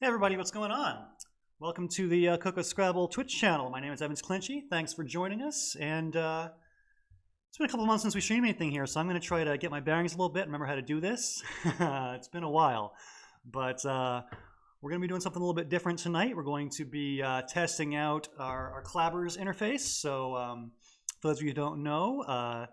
Hey everybody, what's going on? Welcome to the Cook with Scrabble Twitch channel. My name is Clinchy. Thanks for joining us. And it's been a couple months since we streamed anything here, so I'm going to try to get my bearings a little bit, remember how to do this. It's been a while. But we're going to be doing something a little bit different tonight. We're going to be testing out our Clabbers interface. So for those of you who don't know,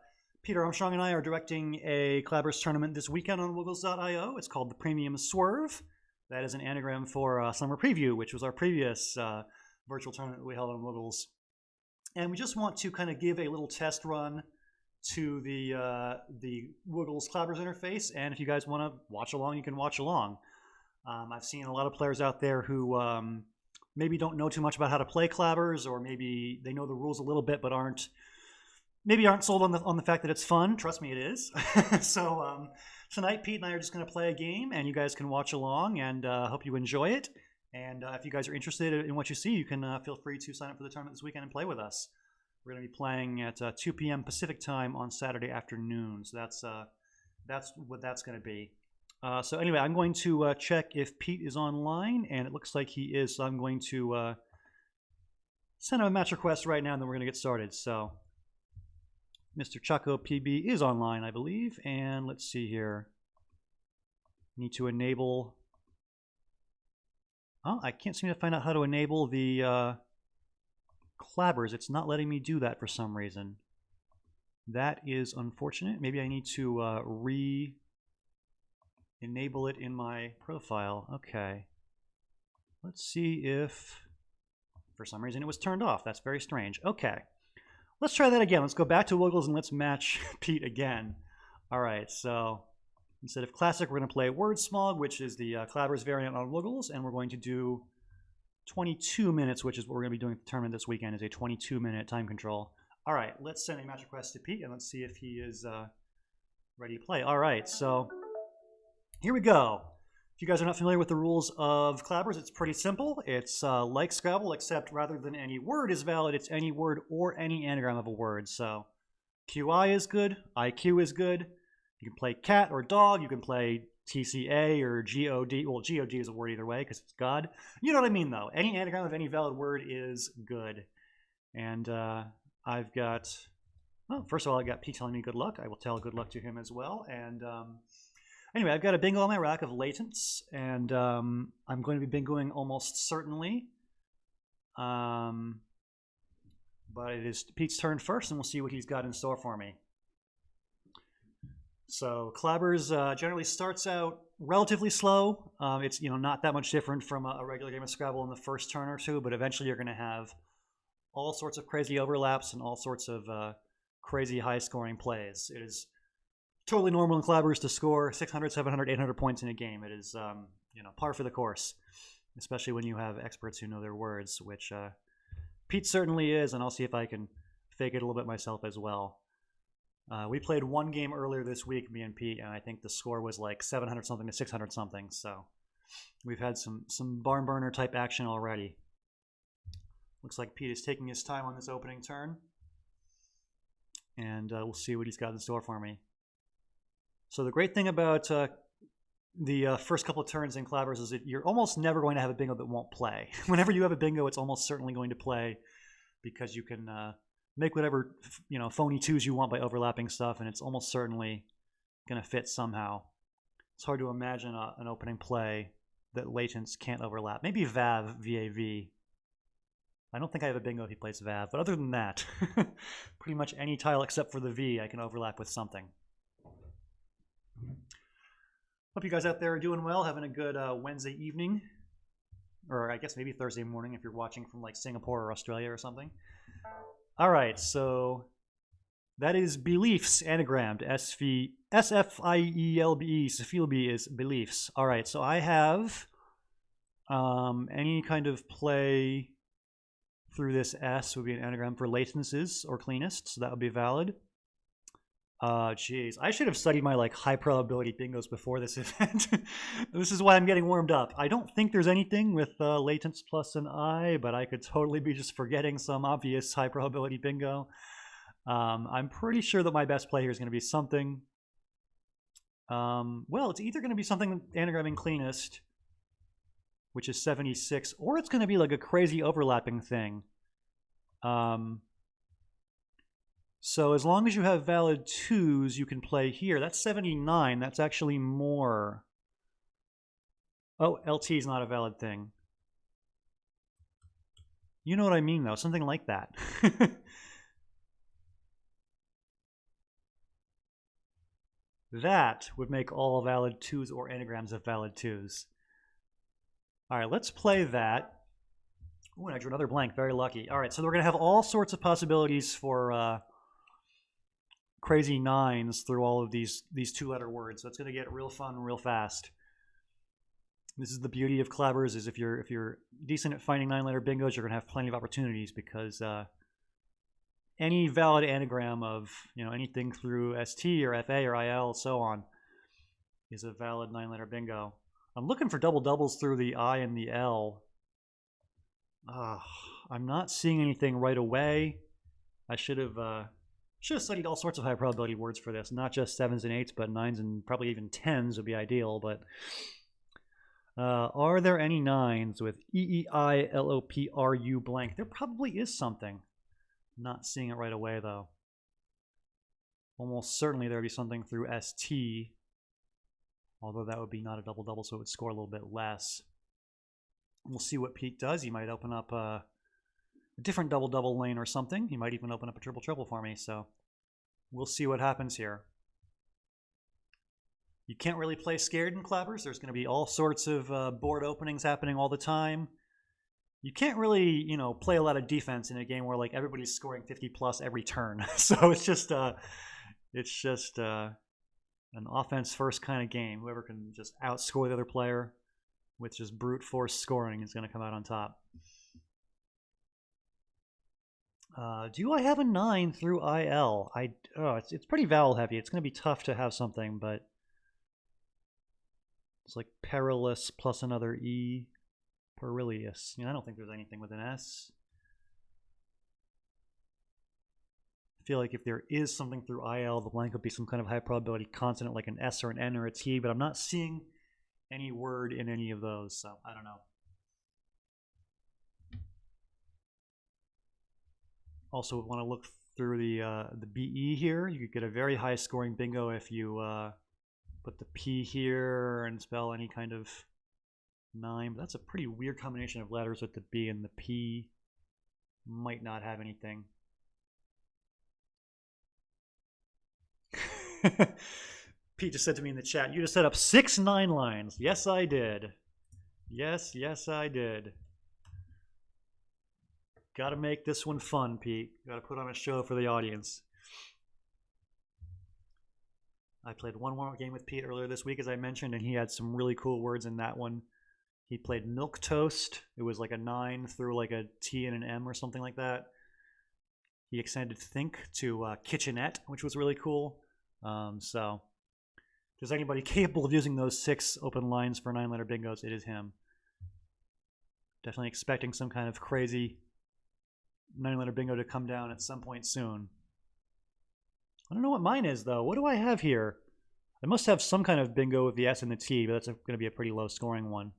Peter Armstrong and I are directing a Clabbers tournament this weekend on Wiggles.io. It's called the Premium Swerve. That is an anagram for Summer Preview, which was our previous virtual tournament we held on Wiggles. And we just want to kind of give a little test run to the Wiggles Clabbers interface. And if you guys want to watch along, you can watch along. I've seen a lot of players out there who maybe don't know too much about how to play Clabbers, or maybe they know the rules a little bit but aren't sold on the fact that it's fun. Trust me, it is. So tonight, Pete and I are just going to play a game, and you guys can watch along, and hope you enjoy it. And if you guys are interested in what you see, you can feel free to sign up for the tournament this weekend and play with us. We're going to be playing at 2 p.m. Pacific time on Saturday afternoon. So that's what that's going to be. So anyway, I'm going to check if Pete is online, and it looks like he is. So I'm going to send him a match request right now, and then we're going to get started. So Mr. Chaco PB is online, I believe, and let's see here. Need to enable. Oh, I can't seem to find out how to enable the Clabbers. It's not letting me do that for some reason. That is unfortunate. Maybe I need to re-enable it in my profile. Okay. Let's see if, for some reason, it was turned off. That's very strange. Okay. Let's try that again. Let's go back to Wiggles and let's match Pete again. All right, so instead of Classic, we're going to play Word Smog, which is the Clabbers variant on Wiggles, and we're going to do 22 minutes, which is what we're going to be doing at the tournament this weekend, is a 22-minute time control. All right, let's send a match request to Pete, and let's see if he is ready to play. All right, so here we go. If you guys are not familiar with the rules of Clabbers, it's pretty simple. It's like Scrabble, except rather than any word is valid, it's any word or any anagram of a word. So QI is good, IQ is good. You can play cat or dog. You can play TCA or GOD. Well, GOD is a word either way because it's God. You know what I mean, though. Any anagram of any valid word is good. And I've got, well, first of all, I've got Pete telling me good luck. I will tell good luck to him as well. And anyway, I've got a bingo on my rack of latents, and I'm going to be bingoing almost certainly. But it is Pete's turn first, and we'll see what he's got in store for me. So Clabbers generally starts out relatively slow. It's not that much different from a regular game of Scrabble in the first turn or two, but eventually you're going to have all sorts of crazy overlaps and all sorts of crazy high-scoring plays. It is totally normal in Clabbers to score 600, 700, 800 points in a game. It is, par for the course, especially when you have experts who know their words, which Pete certainly is, and I'll see if I can fake it a little bit myself as well. We played one game earlier this week, me and Pete, and I think the score was like 700 something to 600 something. So we've had some barn burner type action already. Looks like Pete is taking his time on this opening turn, and we'll see what he's got in store for me. So the great thing about the first couple of turns in Clabbers is that you're almost never going to have a bingo that won't play. Whenever you have a bingo, it's almost certainly going to play because you can make whatever phony twos you want by overlapping stuff, and it's almost certainly going to fit somehow. It's hard to imagine an opening play that latents can't overlap. Maybe VAV, V-A-V. I don't think I have a bingo if he plays VAV, but other than that, pretty much any tile except for the V I can overlap with something. Hope you guys out there are doing well, having a good Wednesday evening, or I guess maybe Thursday morning if you're watching from like Singapore or Australia or something. All right, so that is beliefs anagrammed. S-F-I-E-L-B-E. Sefilbi is beliefs. All right, so I have any kind of play through this S would be an anagram for latences or cleanest, so that would be valid. Geez, I should have studied my high probability bingos before this event. This is why I'm getting warmed up. I don't think there's anything with latents plus an I, but I could totally be just forgetting some obvious high probability bingo. I'm pretty sure that my best play here is going to be something. Well, it's either going to be something anagramming cleanest, which is 76, or it's going to be like a crazy overlapping thing. So as long as you have valid 2s, you can play here. That's 79. That's actually more. Oh, LT is not a valid thing. You know what I mean, though. Something like that. That would make all valid 2s or anagrams of valid 2s. All right, let's play that. Oh, and I drew another blank. Very lucky. All right, so we're going to have all sorts of possibilities for crazy 9s through all of these two-letter words. So it's going to get real fun real fast. This is the beauty of Clabbers, is if you're decent at finding 9-letter bingos, you're going to have plenty of opportunities, because any valid anagram of anything through ST or FA or IL, so on, is a valid 9-letter bingo. I'm looking for double doubles through the I and the L. I'm not seeing anything right away. I should have studied all sorts of high probability words for this, not just 7s and 8s, but 9s and probably even 10s would be ideal. But are there any 9s with EEILOPRU blank? There probably is something. Not seeing it right away, though. Almost certainly there would be something through ST, although that would be not a double-double, so it would score a little bit less. We'll see what Pete does. He might open up a different double-double lane or something. He might even open up a triple-triple for me, so we'll see what happens here. You can't really play scared in Clabbers. There's going to be all sorts of board openings happening all the time. You can't really, play a lot of defense in a game where like everybody's scoring 50 plus every turn. So it's just an offense first kind of game. Whoever can just outscore the other player with just brute force scoring is going to come out on top. Do I have a 9 through IL? It's pretty vowel heavy. It's going to be tough to have something, but it's like perilous plus another E. Perilous. I don't think there's anything with an S. I feel like if there is something through IL, the blank would be some kind of high probability consonant like an S or an N or a T, but I'm not seeing any word in any of those, so I don't know. Also want to look through the BE here. You could get a very high scoring bingo if you put the P here and spell any kind of 9, but that's a pretty weird combination of letters with the B and the P. Might not have anything. Pete just said to me in the chat, you just set up 6 9 lines. Yes, I did. Yes, I did. Gotta make this one fun, Pete. Gotta put on a show for the audience. I played one more game with Pete earlier this week, as I mentioned, and he had some really cool words in that one. He played milk toast. It was like a 9 through like a T and an M or something like that. He extended think to kitchenette, which was really cool. So if there's anybody capable of using those 6 open lines for 9-letter bingos, it is him. Definitely expecting some kind of crazy 9-letter bingo to come down at some point soon. I don't know what mine is, though. What do I have here? I must have some kind of bingo with the S and the T, but that's going to be a pretty low scoring one.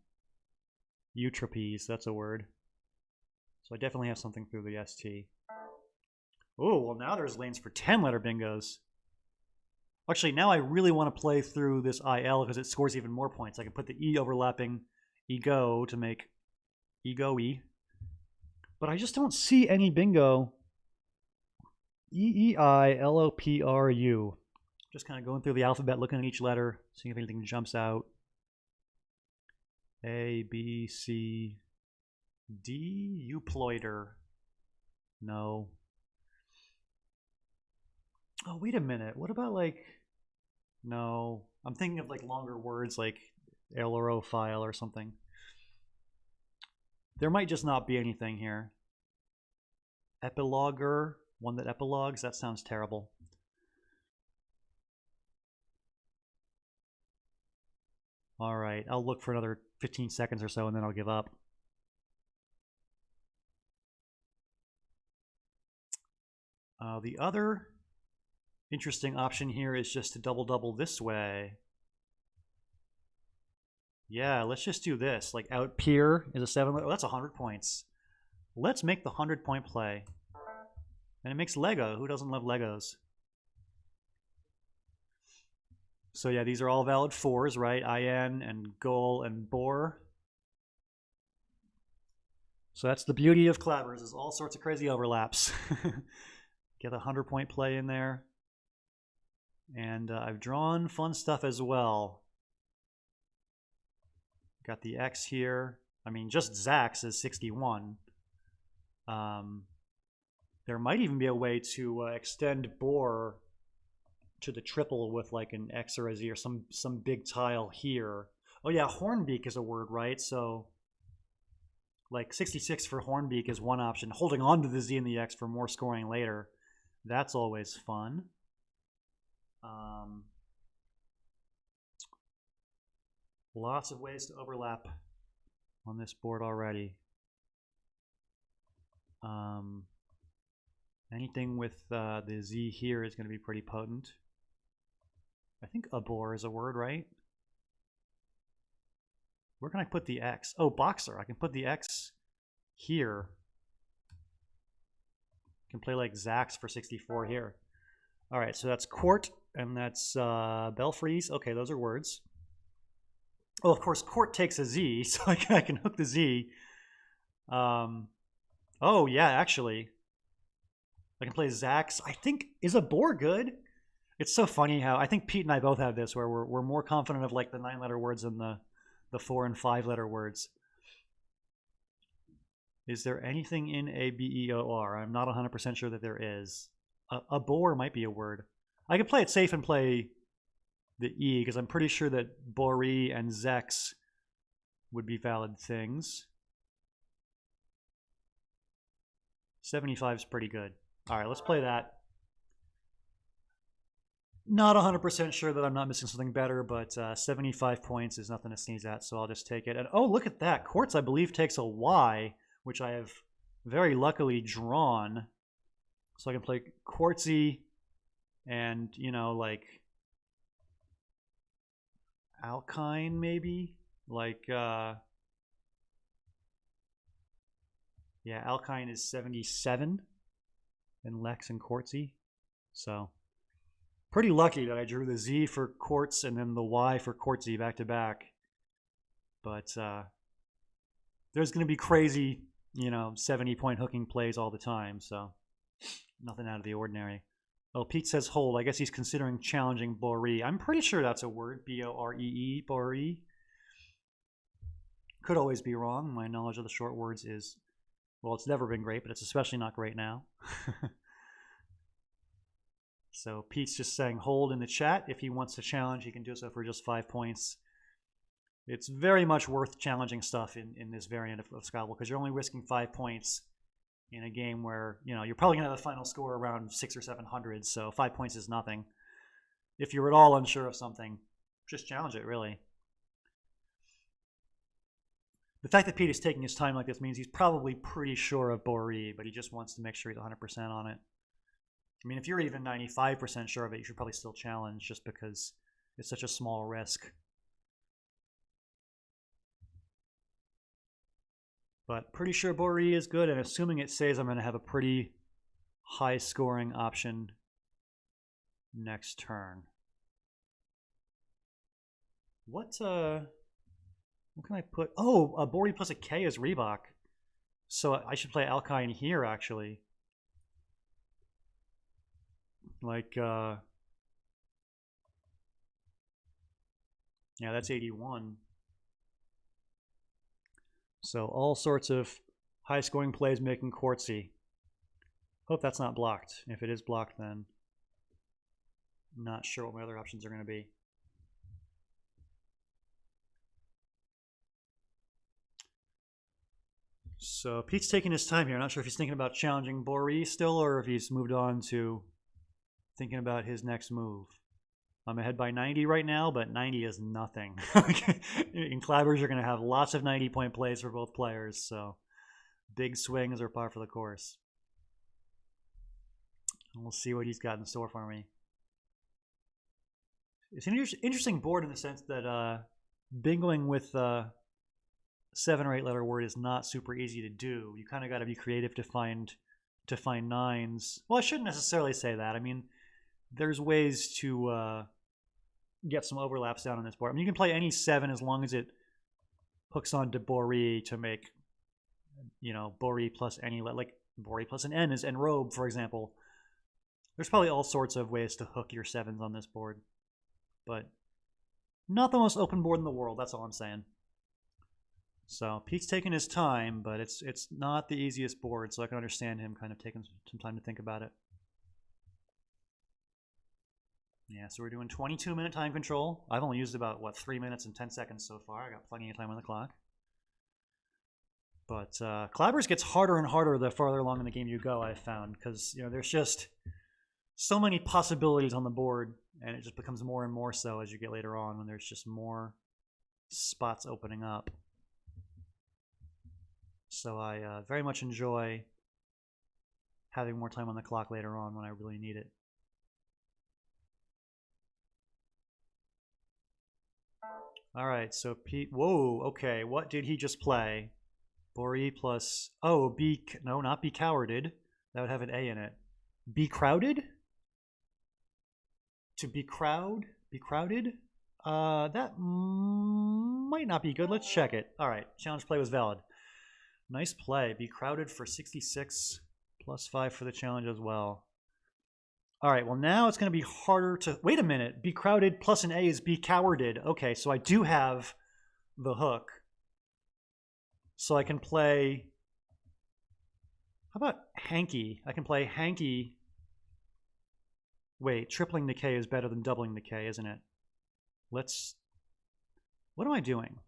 Eutrapeze, that's a word. So I definitely have something through the ST. Oh, well now there's lanes for 10-letter bingos. Actually, now I really want to play through this IL because it scores even more points. I can put the E overlapping ego to make ego-y. But I just don't see any bingo. EEILOPRU. Just kind of going through the alphabet, looking at each letter, seeing if anything jumps out. A, B, C, D, euploider. No. Oh, wait a minute. What about like, no. I'm thinking of like longer words like ailerophile or something. There might just not be anything here. Epiloguer, one that epilogues, that sounds terrible. All right, I'll look for another 15 seconds or so and then I'll give up. The other interesting option here is just to double-double this way. Yeah, let's just do this. Like out pier is a 7. Oh, that's 100 points. Let's make the 100-point play. And it makes Lego. Who doesn't love Legos? So yeah, these are all valid 4s, right? IN and goal and bore. So that's the beauty of Clabbers, is all sorts of crazy overlaps. Get a 100-point play in there. And I've drawn fun stuff as well. Got the X here. I mean, just Zax is 61. There might even be a way to extend bore to the triple with like an X or a Z or some big tile here. Oh yeah, Hornbeak is a word, right? So like 66 for Hornbeak is one option. Holding on to the Z and the X for more scoring later. That's always fun. Lots of ways to overlap on this board already. Anything with the Z here is going to be pretty potent. I think abor is a word, right? Where can I put the X? Oh, boxer. I can put the X here. I can play like Zax for 64 here. All right, so that's court and that's belfries. Okay, those are words. Oh, of course, court takes a Z, so I can hook the Z. Oh, yeah, actually. I can play Zax. I think, is abor good? It's so funny how, I think Pete and I both have this, where we're more confident of like the 9-letter words than the 4 and 5-letter words. Is there anything in A-B-E-O-R? I'm not 100% sure that there is. Abor might be a word. I could play it safe and play the E, because I'm pretty sure that Bori and Zex would be valid things. 75 is pretty good. All right, let's play that. Not 100% sure that I'm not missing something better, but 75 points is nothing to sneeze at, so I'll just take it. And oh, look at that. Quartz, I believe, takes a Y, which I have very luckily drawn. So I can play Quartzy and, you know, like Alkine, maybe? Like, yeah, Alkine is 77, and Lex and Quartzy. So, pretty lucky that I drew the Z for Quartz and then the Y for Quartzy back to back. But there's going to be crazy, you know, 70-point hooking plays all the time, so nothing out of the ordinary. Well, Pete says hold. I guess he's considering challenging Boree. I'm pretty sure that's a word, B-O-R-E-E, Boree. Could always be wrong. My knowledge of the short words is, well, it's never been great, but it's especially not great now. So Pete's just saying hold in the chat. If he wants to challenge, he can do so for just 5 points. It's very much worth challenging stuff in this variant of Scrabble, because you're only risking 5 points in a game where, you know, you're probably going to have a final score around 600 or 700, so 5 points is nothing. If you're at all unsure of something, just challenge it, really. The fact that Pete is taking his time like this means he's probably pretty sure of Boree, but he just wants to make sure he's 100% on it. I mean, if you're even 95% sure of it, you should probably still challenge, just because it's such a small risk. But pretty sure Boree is good, and assuming it says, I'm going to have a pretty high scoring option next turn. What can I put? Oh, a Boree plus a K is Reebok. So I should play Alkine here, actually. Like, yeah, that's 81. So all sorts of high-scoring plays making Quartzy. Hope that's not blocked. If it is blocked, then I'm not sure what my other options are going to be. So Pete's taking his time here. I'm not sure if he's thinking about challenging Boree still, or if he's moved on to thinking about his next move. I'm ahead by 90 right now, but 90 is nothing. In Clabbers, you're going to have lots of 90-point plays for both players, so big swings are par for the course. And we'll see what he's got in store for me. It's an interesting board in the sense that bingoing with 7 or 8 letter word is not super easy to do. You kind of got to be creative to find nines. Well, I shouldn't necessarily say that. I mean, there's ways to get some overlaps down on this board. I mean, you can play any 7 as long as it hooks on to Bori to make, you know, Bori plus any, like Bori plus an N is enrobe, for example. There's probably all sorts of ways to hook your 7s on this board, but not the most open board in the world. That's all I'm saying. So Pete's taking his time, but it's not the easiest board, so I can understand him kind of taking some time to think about it. Yeah, so we're doing 22-minute time control. I've only used about, what, 3 minutes and 10 seconds so far. I got plenty of time on the clock. But Clabbers gets harder and harder the farther along in the game you go, I've found, because, you know, there's just so many possibilities on the board, and it just becomes more and more so as you get later on when there's just more spots opening up. So I very much enjoy having more time on the clock later on when I really need it. All right, so Pete, whoa, okay, what did he just play? Bori plus, oh, no, not be cowarded. That would have an A in it. Be crowded? To be crowded? That might not be good. Let's check it. All right, challenge play was valid. Nice play. Be crowded for 66 plus 5 for the challenge as well. All right, well, now it's going to be harder to... Wait a minute. Be crowded plus an A is be cowarded. Okay, so I do have the hook. So I can play... How about hanky? I can play hanky. Wait, tripling the K is better than doubling the K, isn't it? Let's... What am I doing?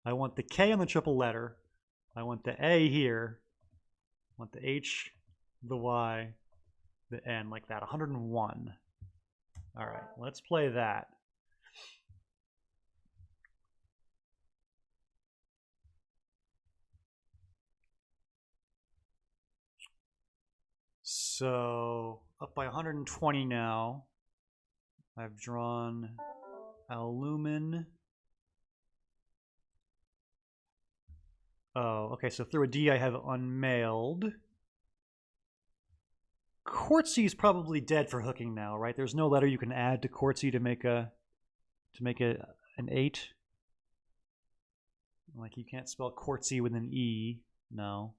I want the K on the triple letter. I want the A here. I want the H, the Y, the N, like that. 101. All right, let's play that. So up by 120 now. I've drawn Alumin. Oh, okay, so through a D I have unmailed. Quartzy is probably dead for hooking now, right? There's no letter you can add to Quartzy to make an 8. Like you can't spell Quartzy with an E, no.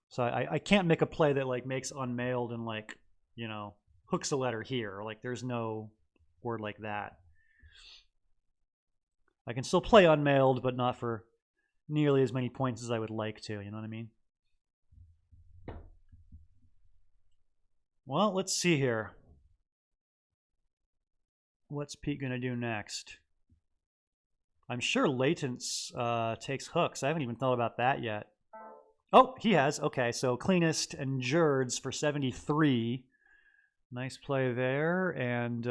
So I can't make a play that like makes unmailed and like, you know, hooks a letter here. Like there's no word like that. I can still play unmailed, but not for nearly as many points as I would like to, you know what I mean? Well, let's see here. What's Pete going to do next? I'm sure Latence takes hooks. I haven't even thought about that yet. Oh, he has. Okay, so Cleanest and Jerds for 73. Nice play there. And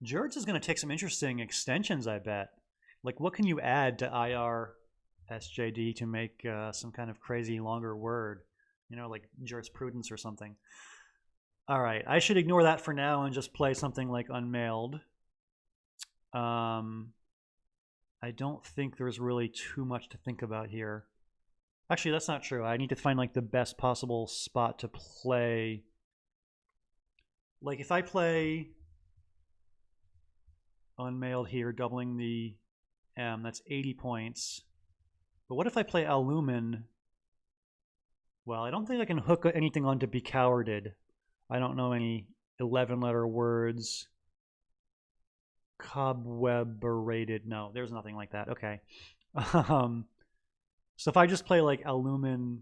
Jerds is going to take some interesting extensions, I bet. Like, what can you add to IR SJD to make some kind of crazy longer word? You know, like jurisprudence or something. All right, I should ignore that for now and just play something like unmailed. I don't think there's really too much to think about here. Actually, that's not true. I need to find like the best possible spot to play. Like if I play unmailed here, doubling the M, that's 80 points. But what if I play Alumin? Well, I don't think I can hook anything onto Be Cowarded. I don't know any 11-letter words. Cobweb-berated. No, there's nothing like that. Okay. So if I just play like Alumin,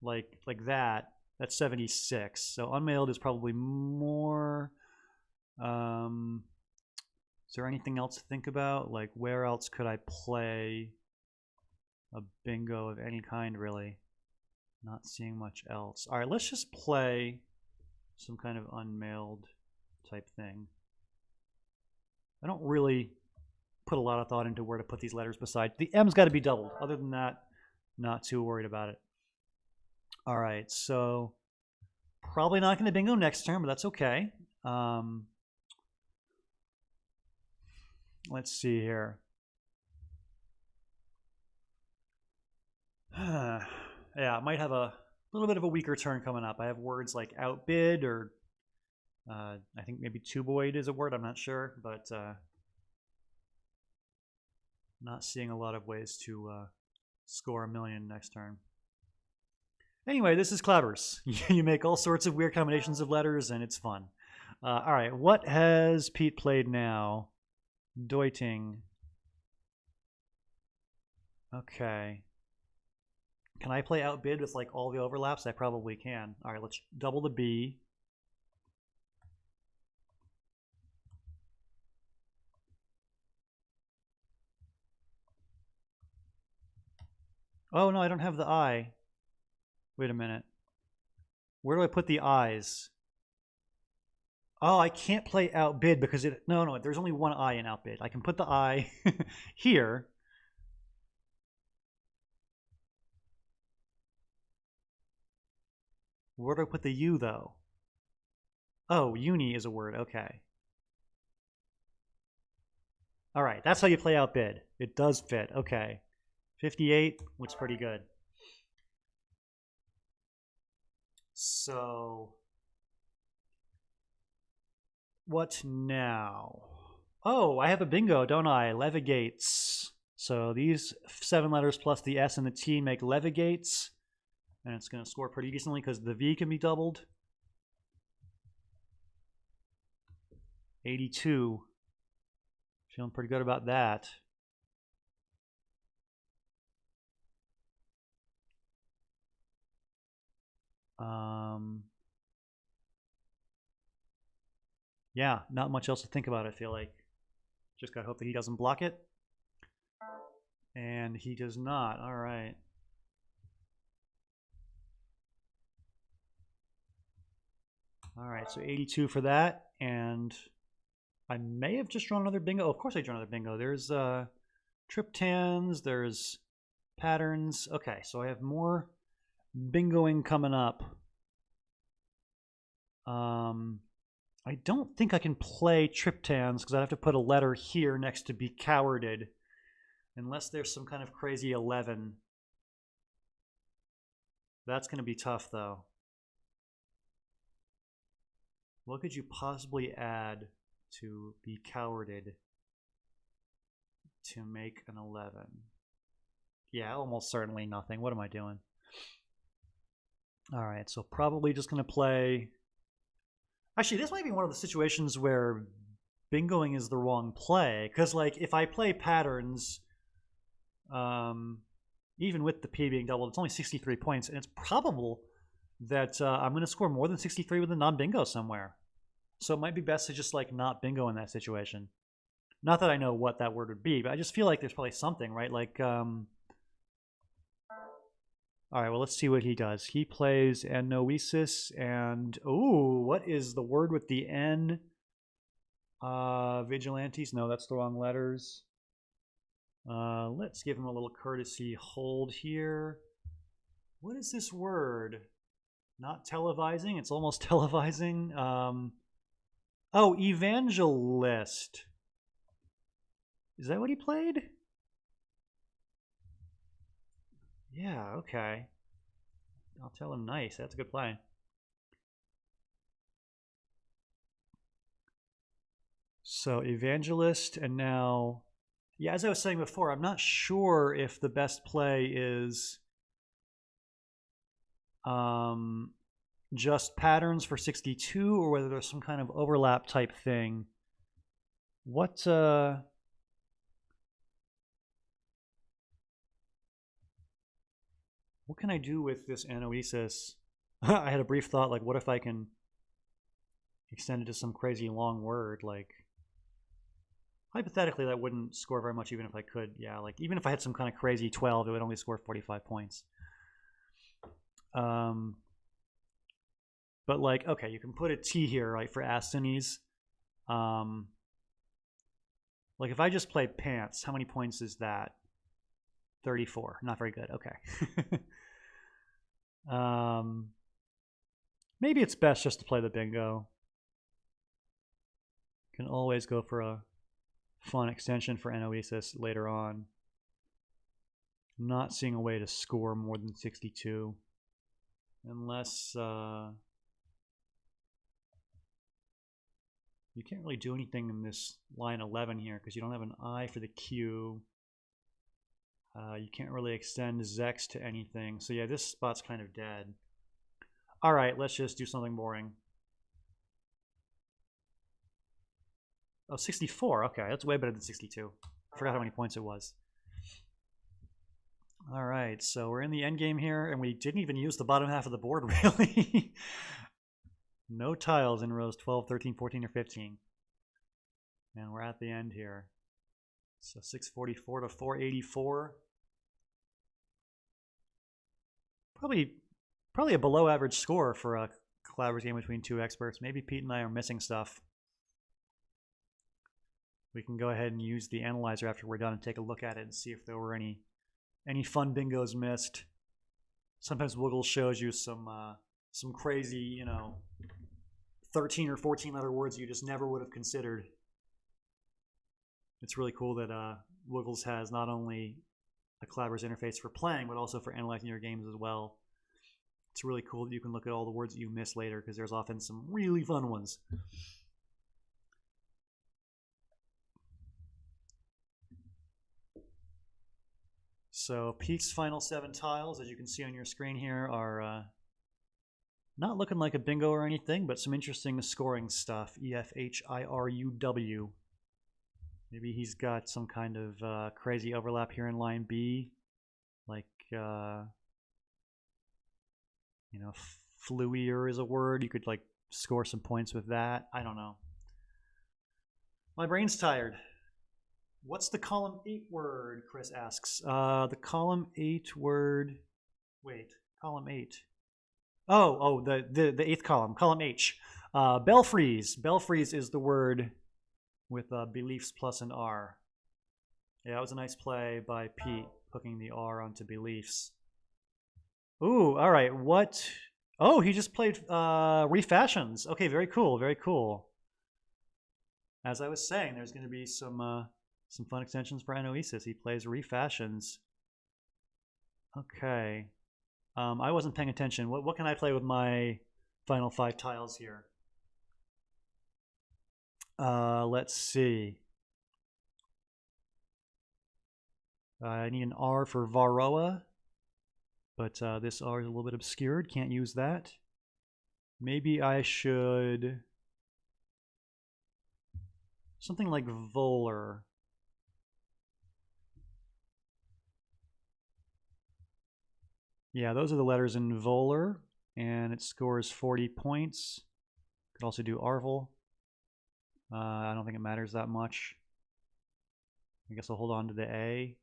like that, that's 76. So unmailed is probably more. Is there anything else to think about? Like where else could I play a bingo of any kind, really? Not seeing much else. All right, let's just play some kind of unmailed type thing. I don't really put a lot of thought into where to put these letters besides. The M's got to be doubled. Other than that, not too worried about it. All right, so probably not going to bingo next turn, but that's okay. Let's see here. Yeah, I might have a little bit of a weaker turn coming up. I have words like outbid or I think maybe tuboid is a word. I'm not sure, but not seeing a lot of ways to score a million next turn. Anyway, this is Clabbers. You make all sorts of weird combinations of letters, and it's fun. All right, what has Pete played now? Deuting. Okay. Can I play outbid with like all the overlaps? I probably can. All right, let's double the B. Oh no, I don't have the I. Wait a minute. Where do I put the I's? Oh, I can't play outbid because it... No, there's only one I in outbid. I can put the I here. Where do I put the U, though? Oh, uni is a word. Okay. All right, that's how you play outbid. It does fit. Okay. 58 looks pretty good. So... what now? Oh, I have a bingo, don't I? Levigates. So these 7 letters plus the S and the T make levigates. And it's going to score pretty decently because the V can be doubled. 82. Feeling pretty good about that. Yeah, not much else to think about, I feel like. Just gotta hope that he doesn't block it. And he does not. All right. All right, so 82 for that. And I may have just drawn another bingo. Oh, of course I drew another bingo. There's triptans, there's patterns. Okay, so I have more bingoing coming up. I don't think I can play triptans because I have to put a letter here next to be cowarded. Unless there's some kind of crazy 11. That's going to be tough, though. What could you possibly add to be cowarded to make an 11? Yeah, almost certainly nothing. What am I doing? All right, so probably just going to play... Actually, this might be one of the situations where bingoing is the wrong play. Because, like, if I play patterns, even with the P being doubled, it's only 63 points. And it's probable that I'm going to score more than 63 with a non-bingo somewhere. So it might be best to just, like, not bingo in that situation. Not that I know what that word would be, but I just feel like there's probably something, right? Like, all right, well, let's see what he does. He plays Anoesis and... Ooh, what is the word with the N? Vigilantes? No, that's the wrong letters. Let's give him a little courtesy hold here. What is this word? Not televising. It's almost televising. Oh, evangelist. Is that what he played? Yeah, okay. I'll tell him nice. That's a good play. So evangelist, and now, yeah, as I was saying before, I'm not sure if the best play is just patterns for 62 or whether there's some kind of overlap type thing. What can I do with this Anoesis? I had a brief thought, like, what if I can extend it to some crazy long word? Like, hypothetically, that wouldn't score very much even if I could. Yeah, like, even if I had some kind of crazy 12, it would only score 45 points. But, like, okay, you can put a T here, right, for Astonese. Like, if I just play pants, how many points is that? 34. Not very good. Okay. Maybe it's best just to play the bingo. Can always go for a fun extension for Noesis later on. I'm not seeing a way to score more than 62. Unless you can't really do anything in this line 11 here because you don't have an I for the Q. You can't really extend Zex to anything. So yeah, this spot's kind of dead. All right, let's just do something boring. Oh, 64. Okay, that's way better than 62. I forgot how many points it was. All right, so we're in the end game here, and we didn't even use the bottom half of the board, really. No tiles in rows 12, 13, 14, or 15. And we're at the end here. So 644 to 484. Probably a below average score for a Clabbers game between two experts. Maybe Pete and I are missing stuff. We can go ahead and use the analyzer after we're done and take a look at it and see if there were any fun bingos missed. Sometimes Wiggle shows you some crazy, you know, 13 or 14 letter words you just never would have considered. It's really cool that Wiggles has not only a Clabbers interface for playing, but also for analyzing your games as well. It's really cool that you can look at all the words that you miss later because there's often some really fun ones. So Pete's final 7 tiles, as you can see on your screen here, are not looking like a bingo or anything, but some interesting scoring stuff. EFHIRUW. Maybe he's got some kind of crazy overlap here in line B, like you know, fluier is a word. You could like score some points with that. I don't know. My brain's tired. What's the column 8 word? Chris asks. The column 8 word. Wait, column 8. Oh, the 8th column, column H. Belfries. Belfries is the word with beliefs plus an R. Yeah, that was a nice play by Pete, hooking the R onto beliefs. Ooh, all right. What? Oh, he just played refashions. Okay, very cool, very cool. As I was saying, there's going to be some fun extensions for Noesis. He plays refashions. Okay. I wasn't paying attention. What can I play with my final 5 tiles here? Let's see. I need an R for Varroa, but this R is a little bit obscured. Can't use that. Maybe I should... something like Voller. Yeah, those are the letters in Voller, and it scores 40 points. Could also do Arvel. I don't think it matters that much. I guess I'll hold on to the A.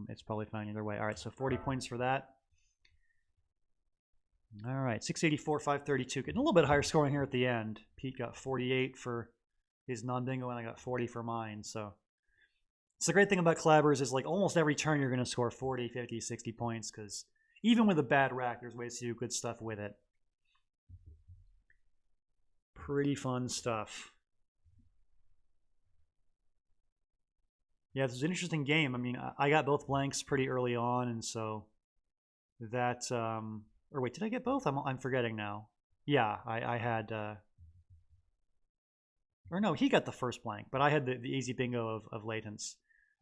It's probably fine either way. All right, so 40 points for that. All right, 684, 532. Getting a little bit higher scoring here at the end. Pete got 48 for his non-bingo, and I got 40 for mine. So it's the great thing about Clabbers is like almost every turn you're going to score 40, 50, 60 points because even with a bad rack, there's ways to do good stuff with it. Pretty fun stuff. Yeah, this was an interesting game. I mean, I got both blanks pretty early on, and so that... or wait, did I get both? I'm forgetting now. Yeah, I had... or no, he got the first blank, but I had the easy bingo of Latents.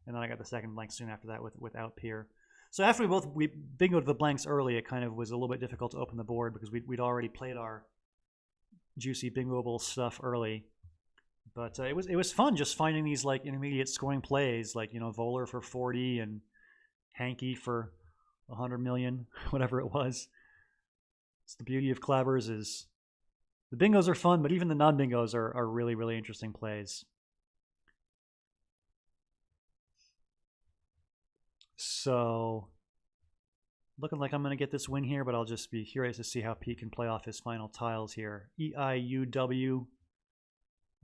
And then I got the second blank soon after that without Pier. So after we bingoed the blanks early, it kind of was a little bit difficult to open the board because we'd already played our juicy bingoable stuff early. But it was fun just finding these like intermediate scoring plays, like, you know, Voller for 40 and Hanky for 100 million, whatever it was. It's the beauty of Clabbers is the bingos are fun, but even the non-bingos are really, really interesting plays. So, looking like I'm going to get this win here, but I'll just be curious to see how Pete can play off his final tiles here. EIUW.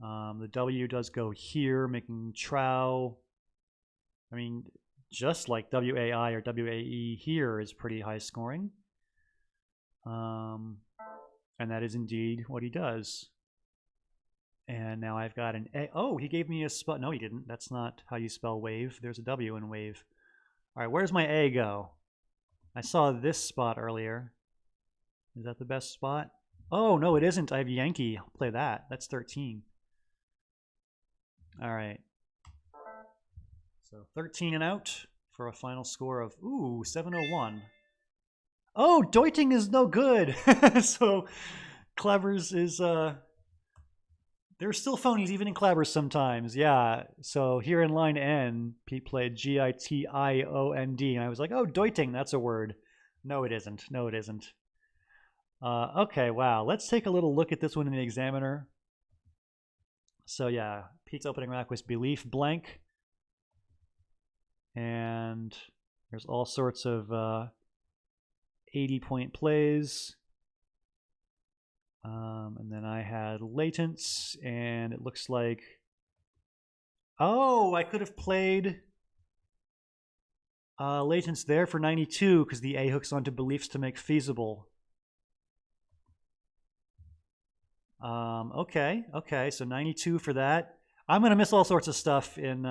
The W does go here, making Trow. I mean, just like WAI or WAE here is pretty high scoring. And that is indeed what he does. And now I've got an A. Oh, he gave me a spot. No, he didn't. That's not how you spell wave. There's a W in wave. All right, where's my A go? I saw this spot earlier. Is that the best spot? Oh, no, it isn't. I have Yankee. I'll play that. That's 13. All right. So 13 and out for a final score of, 701. Oh, Deuting is no good. So Clabbers is, there's still phonies even in Clabbers sometimes. Yeah. So here in line N, Pete played Gitions, and I was like, oh, Deuting, that's a word. No, it isn't. No, it isn't. Okay, wow. Let's take a little look at this one in the Examiner. So yeah, Pete's opening rack was Belief blank. And there's all sorts of 80-point plays. And then I had Latents, and it looks like... Oh, I could have played Latents there for 92 because the A hooks onto Beliefs to make Feasible. Okay, so 92 for that. I'm going to miss all sorts of stuff in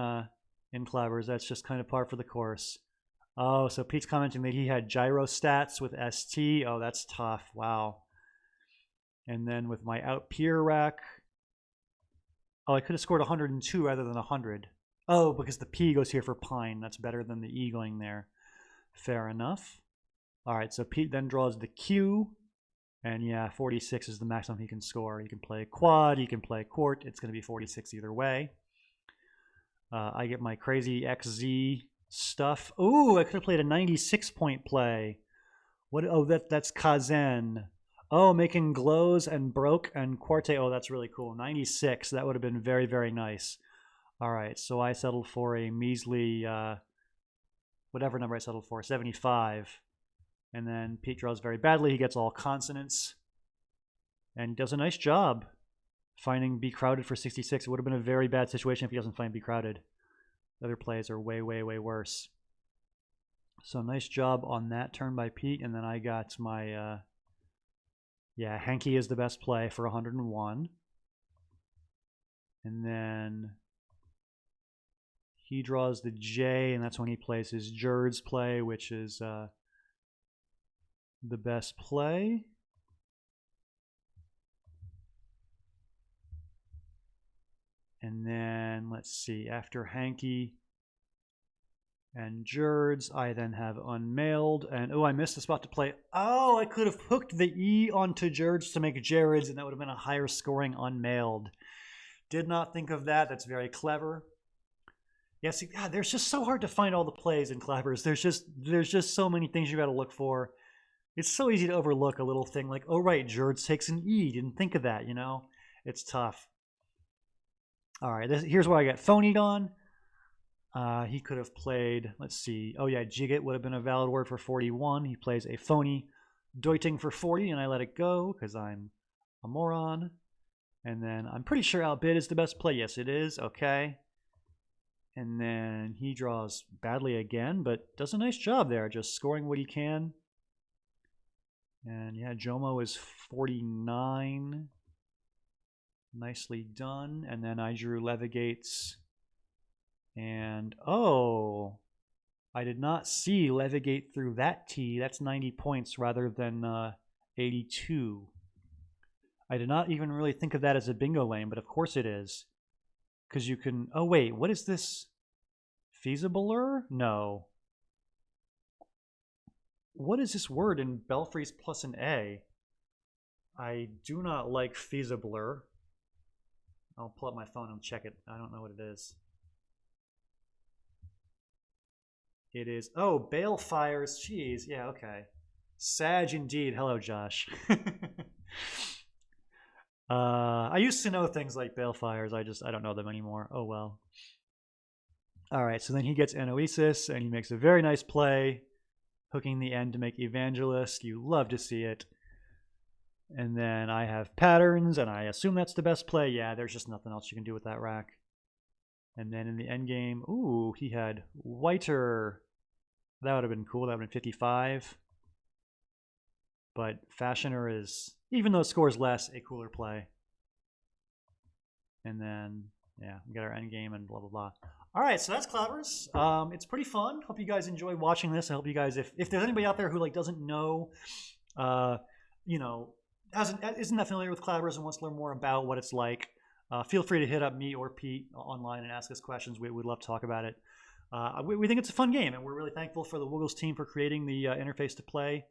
Clabbers. That's just kind of par for the course. Oh, so Pete's commenting that he had gyro stats with ST. Oh, that's tough. Wow. And then with my out peer rack, oh, I could have scored 102 rather than 100. Oh, because the P goes here for Pine. That's better than the E going there. Fair enough. All right, so Pete then draws the Q. And yeah, 46 is the maximum he can score. He can play quad, he can play court. It's going to be 46 either way. I get my crazy XZ stuff. Ooh, I could have played a 96-point play. What? Oh, that's Kazen. Oh, making glows and broke and quarte. Oh, that's really cool. 96. That would have been very, very nice. All right, so I settled for a measly, whatever number I settled for, 75. And then Pete draws very badly. He gets all consonants. And does a nice job finding Be Crowded for 66. It would have been a very bad situation if he doesn't find Be Crowded. The other plays are way, way, way worse. So nice job on that turn by Pete. And then I got my, Hanky is the best play for 101. And then he draws the J, and that's when he plays his Jerd's play, which is... the best play. And then let's see, after Hanky and Jerd's, I then have Unmailed. And oh, I missed the spot to play. Oh, I could have hooked the E onto Jerd's to make Jared's, and that would have been a higher scoring Unmailed. Did not think of that. That's very clever. Yes, God, there's just so hard to find all the plays in Clabbers. There's just so many things you got to look for. It's so easy to overlook a little thing like, oh, right, Jerd's takes an E. Didn't think of that, you know? It's tough. All right, here's where I got phonied on. He could have played, let's see. Oh, yeah, Jigget would have been a valid word for 41. He plays a phony Deuting for 40, and I let it go because I'm a moron. And then I'm pretty sure Outbid is the best play. Yes, it is. Okay. And then he draws badly again, but does a nice job there, just scoring what he can. And yeah, Jomo is 49. Nicely done. And then I drew Levigates. And oh, I did not see Levigate through that T. That's 90 points rather than 82. I did not even really think of that as a bingo lane, but of course it is. Because you can... Oh, wait, what is this? Feasibler? No. What is this word in Belfries plus an A? I do not like feasibler. I'll pull up my phone and check it. I don't know what it is. It is... Oh, Balefires. Jeez. Yeah, okay. Sag indeed. Hello, Josh. I used to know things like Balefires. I don't know them anymore. Oh, well. All right, so then he gets Anoesis, and he makes a very nice play, hooking the end to make Evangelist. You love to see it. And then I have Patterns, and I assume that's the best play. Yeah, there's just nothing else you can do with that rack. And then in the end game, ooh, he had whiter. That would have been cool. That would have been 55. But Fashioner is, even though it scores less, a cooler play. And then, yeah, we got our end game and blah, blah, blah. All right, so that's Clabbers. It's pretty fun. Hope you guys enjoy watching this. I hope you guys, if there's anybody out there who like doesn't know, you know, isn't that familiar with Clabbers and wants to learn more about what it's like, feel free to hit up me or Pete online and ask us questions. We'd love to talk about it. We think it's a fun game, and we're really thankful for the Woogles team for creating the interface to play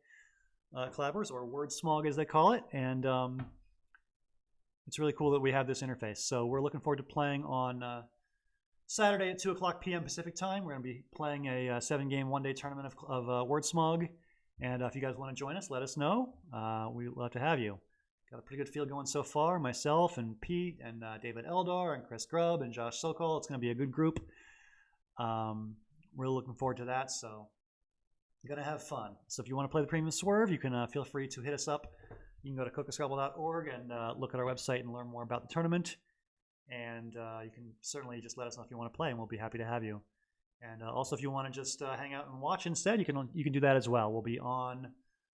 Clabbers, or Word Smog as they call it. And it's really cool that we have this interface. So we're looking forward to playing on Saturday at 2 o'clock p.m. Pacific time. We're going to be playing a 7-game one-day tournament of Word Smog. And if you guys want to join us, let us know. We'd love to have you. Got a pretty good field going so far. Myself and Pete and David Eldar and Chris Grubb and Josh Sokol. It's going to be a good group. Really looking forward to that. So you're going to have fun. So if you want to play the Premium Swerve, you can feel free to hit us up. You can go to cookerscrabble.org and look at our website and learn more about the tournament. And you can certainly just let us know if you want to play, and we'll be happy to have you. And also, if you want to just hang out and watch instead, you can do that as well. We'll be on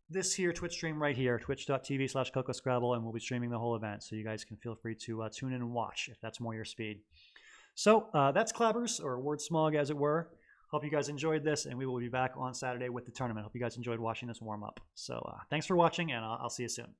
this here Twitch stream right here, twitch.tv/cookerscrabble, and we'll be streaming the whole event. So you guys can feel free to tune in and watch if that's more your speed. So that's Clabbers, or Word Smog as it were. Hope you guys enjoyed this, and we will be back on Saturday with the tournament. Hope you guys enjoyed watching this warm up. So thanks for watching, and I'll see you soon.